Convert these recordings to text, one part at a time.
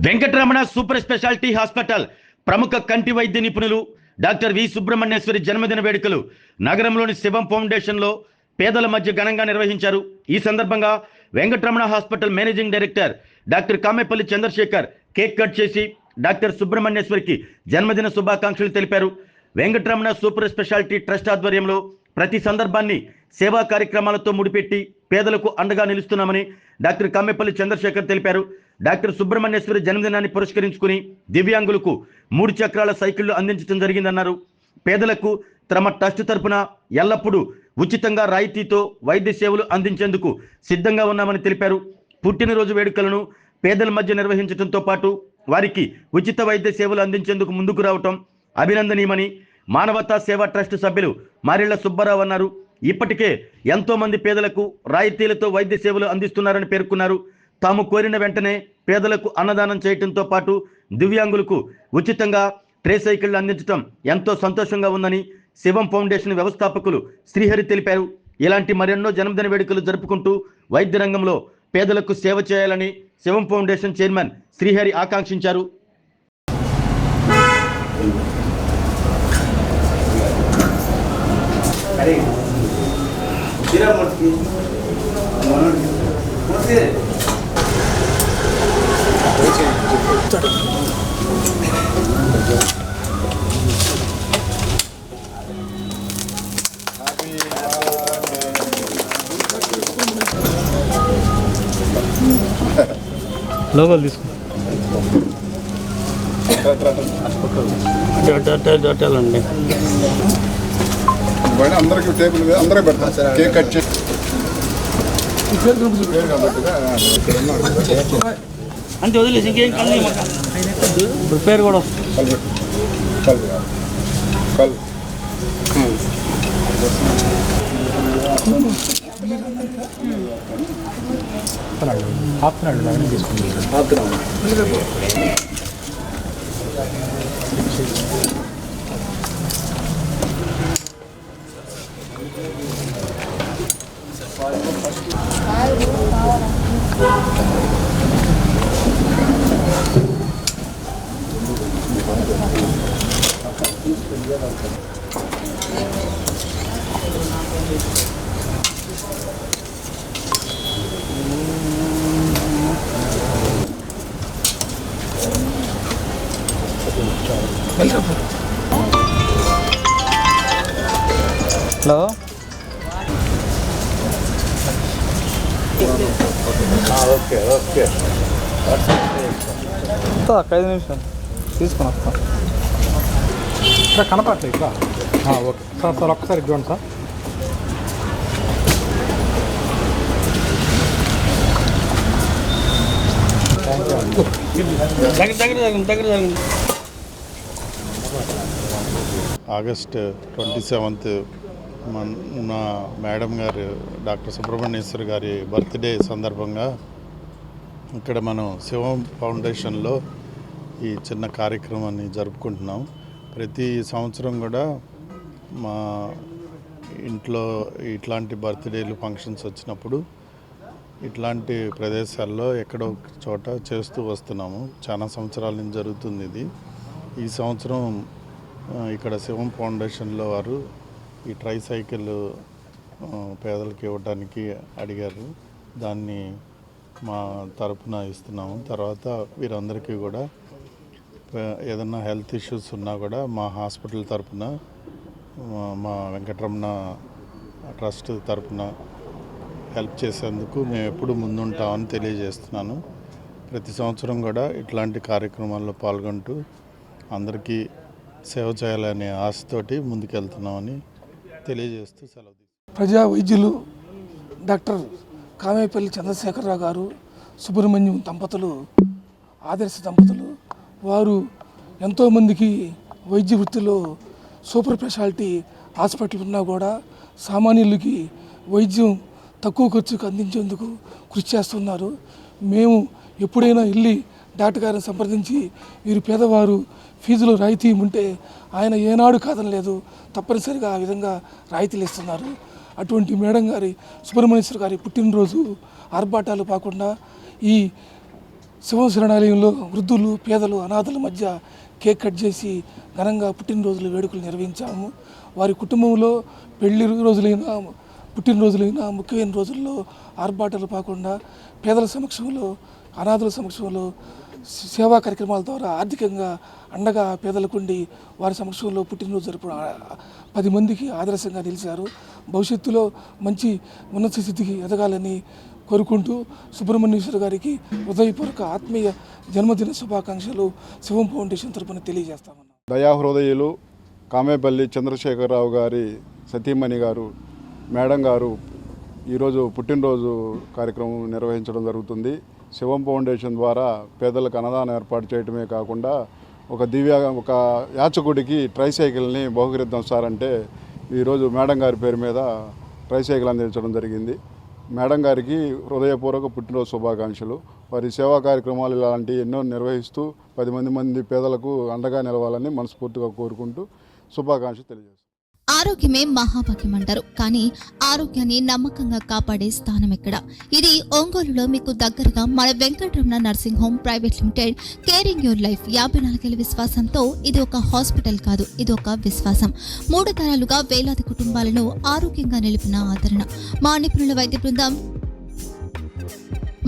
Venkataramana super speciality hospital ప్రముఖ కంటి వైద్య నిపుణులు డాక్టర్ వి సుబ్రహ్మణ్యేశ్వరి జన్మదిన వేడుకలు నగరంలోని శివం ఫౌండేషన్లో పేదల మధ్య ఘనంగా నిర్వహించారు. ఈ సందర్భంగా Venkataramana hospital managing director doctor Kamepalli Chandrasekhar cake cut చేసి డాక్టర్ సుబ్రహ్మణ్యేశ్వరికి జన్మదిన శుభాకాంక్షలు తెలిపారు. వెంకటరమణ సూపర్ స్పెషాలిటీ ట్రస్ట్ ఆధ్వర్యంలో ప్రతి సందర్భాన్ని సేవా కార్యక్రమాలతో ముడిపెట్టి పేదలకు అండగా నిలుస్తున్నామని డాక్టర్ కామెపల్లి చంద్రశేఖర్ తెలిపారు. డాక్టర్ సుబ్రహ్మణ్యేశ్వరి జన్మదినాన్ని పురస్కరించుకుని దివ్యాంగులకు 3 చక్రాల సైకిళ్లు అందించడం జరిగిందన్నారు. పేదలకు తమ ట్రస్ట్ తరపున ఎల్లప్పుడూ ఉచితంగా రాయితీతో వైద్య సేవలు అందించేందుకు సిద్ధంగా ఉన్నామని తెలిపారు. పుట్టినరోజు వేడుకలను పేదల మధ్య నిర్వహించడంతో పాటు వారికి ఉచిత వైద్య సేవలు అందించేందుకు ముందుకు రావటం అభినందనీయమని మానవతా సేవా ట్రస్ట్ సభ్యులు మారెళ్ల సుబ్బారావు అన్నారు. ఇప్పటికే ఎంతో మంది పేదలకు రాయితీలతో వైద్య సేవలు అందిస్తున్నారని పేర్కొన్నారు. తాము కోరిన వెంటనే పేదలకు అన్నదానం చేయడంతో పాటు దివ్యాంగులకు ఉచితంగా ట్రే సైకిళ్లు అందించడం ఎంతో సంతోషంగా ఉందని శివం ఫౌండేషన్ వ్యవస్థాపకులు శ్రీహరి తెలిపారు. ఇలాంటి మరెన్నో జన్మదిన వేడుకలు జరుపుకుంటూ వైద్య రంగంలో పేదలకు సేవ చేయాలని శివం ఫౌండేషన్ చైర్మన్ శ్రీహరి ఆకాంక్షించారు. లోకల్ తీసుకో అండి. అందరికి టేబుల్ అందరూ పెడతాం సార్. కేక్ కట్ చేసి అంతే వదిలేసి ఇంకేం ఇప్పుడు పేరు కూడా హలో ఓకే ఓకే 5 నిమిషాలు తీసుకొని వస్తాం. ఇక్కడ కనపడలేదు ఇక్కడ. ఓకే సార్ సార్ ఒక్కసారి ఇవ్వండి సార్. ఆగస్ట్ 27th మా మేడం గారు డాక్టర్ సుబ్రహ్మణ్యేశ్వరి గారి బర్త్డే సందర్భంగా ఇక్కడ మనం శివం ఫౌండేషన్లో ఈ చిన్న కార్యక్రమాన్ని జరుపుకుంటున్నాం. ప్రతి సంవత్సరం కూడా మా ఇంట్లో ఇట్లాంటి బర్త్డేలు ఫంక్షన్స్ వచ్చినప్పుడు ఇట్లాంటి ప్రదేశాల్లో ఎక్కడో చోట చేస్తూ వస్తున్నాము. చాలా సంవత్సరాల నుంచి జరుగుతుంది ఇది. ఈ సంవత్సరం ఇక్కడ శివం ఫౌండేషన్లో వారు ఈ ట్రై సైకిల్ పేదలకు ఇవ్వడానికి అడిగారు. దాన్ని మా తరపున ఇస్తున్నాము. తర్వాత వీరందరికీ కూడా ఏదన్నా హెల్త్ ఇష్యూస్ ఉన్నా కూడా మా హాస్పిటల్ తరపున మా వెంకటరమణ ట్రస్ట్ తరపున హెల్ప్ చేసేందుకు మేము ఎప్పుడు ముందుంటామని తెలియజేస్తున్నాను. ప్రతి సంవత్సరం కూడా ఇట్లాంటి కార్యక్రమాల్లో పాల్గొంటూ అందరికీ సేవ చేయాలనే ఆశతోటి ముందుకెళ్తున్నామని తెలియజేస్తూ సెలవు. ప్రజా వైద్యులు డాక్టర్ కామేపల్లి చంద్రశేఖరరావు గారు సుబ్రహ్మణ్యం దంపతులు ఆదర్శ దంపతులు. వారు ఎంతోమందికి వైద్య వృత్తిలో సూపర్ స్పెషాలిటీ హాస్పిటల్ ఉన్నా కూడా సామాన్యులకి వైద్యం తక్కువ ఖర్చుకు అందించేందుకు కృషి చేస్తున్నారు. మేము ఎప్పుడైనా వెళ్ళి డాక్టర్ గారిని సంప్రదించి వీరు పేదవారు ఫీజులో రాయితీ ఉంటే ఆయన ఏనాడు కాదనలేదు, తప్పనిసరిగా ఆ విధంగా రాయితీలు ఇస్తున్నారు. అటువంటి మేడం గారి సుబ్రహ్మణ్యేశ్వర గారి పుట్టినరోజు ఆర్భాటాలు కాకుండా ఈ శివం శరణాలయంలో వృద్ధులు, పేదలు, అనాథల మధ్య కేక్ కట్ చేసి ఘనంగా పుట్టినరోజుల వేడుకలు నిర్వహించాము. వారి కుటుంబంలో పెళ్లి రోజులైనా, పుట్టినరోజులైనా, ముఖ్యమైన రోజుల్లో ఆర్భాటాలు కాకుండా పేదల సమక్షంలో, అనాథుల సమక్షంలో సేవా కార్యక్రమాల ద్వారా ఆర్థికంగా అండగా పేదలకుండి వారి సమక్షంలో పుట్టినరోజు జరుపు 10 మందికి ఆదర్శంగా నిలిచారు. భవిష్యత్తులో మంచి ఉన్నత స్థితికి ఎదగాలని కోరుకుంటూ సుబ్రహ్మణ్యేశ్వర గారికి హృదయపూర్వక ఆత్మీయ జన్మదిన శుభాకాంక్షలు శివం ఫౌండేషన్ తరపున తెలియజేస్తామన్నారు. దయాహృదయులు కామేపల్లి చంద్రశేఖరరావు గారి సతీమణి గారు మేడం గారు ఈరోజు పుట్టినరోజు కార్యక్రమం నిర్వహించడం జరుగుతుంది. శివం ఫౌండేషన్ ద్వారా పేదలకు అన్నదానం ఏర్పాటు చేయడమే కాకుండా ఒక యాచకుడికి ట్రైసైకిల్ని బహుకరిద్దాం సార్ అంటే ఈరోజు మేడం గారి పేరు మీద ట్రైసైకిల్ అందించడం జరిగింది. మేడం గారికి హృదయపూర్వక పుట్టినరోజు శుభాకాంక్షలు. వారి సేవా కార్యక్రమాలు ఇలాంటివి ఎన్నో నిర్వహిస్తూ 10 మంది పేదలకు అండగా నిలవాలని మనస్ఫూర్తిగా కోరుకుంటూ శుభాకాంక్షలు తెలియజేస్తాను. ఆరోగ్యమే మహాభాగ్యం అంటారు, కానీ ఆరోగ్యాన్ని నమ్మకంగా కాపాడే స్థానం ఎక్కడ? ఇది ఒంగోలులో మీకు దగ్గరగా మన Venkataramana nursing home private limited. Caring your life 54 ఏళ్ల విశ్వాసంతో ఇది ఒక హాస్పిటల్ కాదు, ఇది ఒక విశ్వాసం. 3 తరాలుగా వేలాది కుటుంబాలను ఆరోగ్యంగా నిలిపిన ఆదరణ. మా నిపుణుల వైద్య బృందం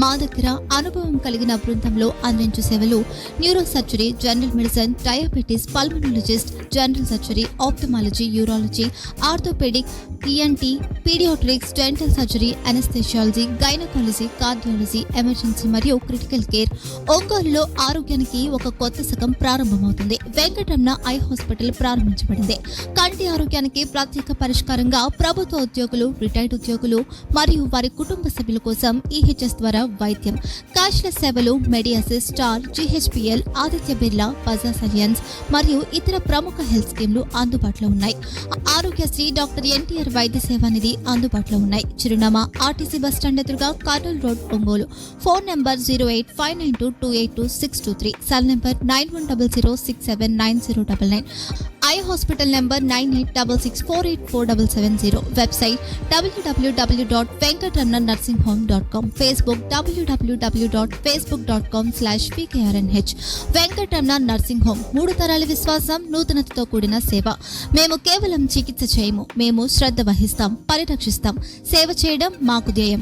మా దగ్గర అనుభవం కలిగిన బృందంలో అందించే సేవలు neuro surgery, general medicine, diabetes, pulmonologist, general surgery, ophthalmology, urology, orthopaedic, ENT, paediatrics, dental surgery, anaesthesiology, gynaecology, cardiology, emergency మరియు క్రిటికల్ కేర్. ఒంగోలులో ఆరోగ్యానికి ఒక కొత్త శకం ప్రారంభమవుతుంది. వెంకటరమణ ఐ హాస్పిటల్ ప్రారంభించబడింది. కంటి ఆరోగ్యానికి ప్రత్యేక పరిష్కారంగా ప్రభుత్వ ఉద్యోగులు, రిటైర్డ్ ఉద్యోగులు మరియు వారి కుటుంబ సభ్యుల కోసం ఈహెచ్ఎస్ ద్వారా వైద్యం, క్యాష్లెస్ సేవలు, MediAssist, Star, GHPL, Aditya Birla, Bajaj Allianz మరియు ఇతర ప్రముఖ హెల్త్ స్కీమ్లు అందుబాటులో ఉన్నాయి. ఆరోగ్యశ్రీ, డాక్టర్ ఎన్టీఆర్ వైద్య సేవా నిధి అందుబాటులో ఉన్నాయి. చిరునామా ఆర్టీసీ బస్టాండ్ ఎదురుగా, Kurnool road, Ongole. Phone number 08592282623, cell number 9100679099, eye hospital number 9866484770, website www.venkatramanarsinghome.com, Facebook www.facebook.com/pkrnh. Venkataramana nursing home 3 తరాల విశ్వాసం, నూతనతతో కూడిన సేవ. మేము కేవలం చికిత్స చేయము, మేము శ్రద్ధ వహిస్తాం, పరిరక్షిస్తాం. సేవ చేయడం మాకు ధ్యేయం.